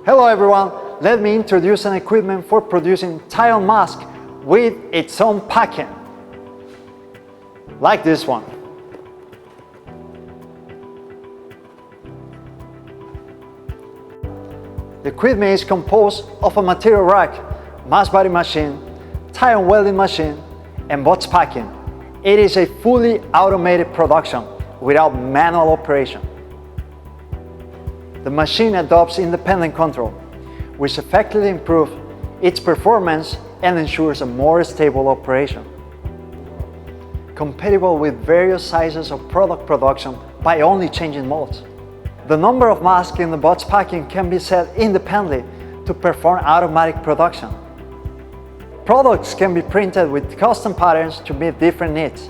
Hello everyone, let me introduce an equipment for producing tile mask with its own packing, like this one. The equipment is composed of a material rack, mask body machine, tile welding machine, and box packing. It is a fully automated production without manual operation. The machine adopts independent control, which effectively improves its performance and ensures a more stable operation. Compatible with various sizes of product production by only changing molds. The number of masks in the box packing can be set independently to perform automatic production. Products can be printed with custom patterns to meet different needs.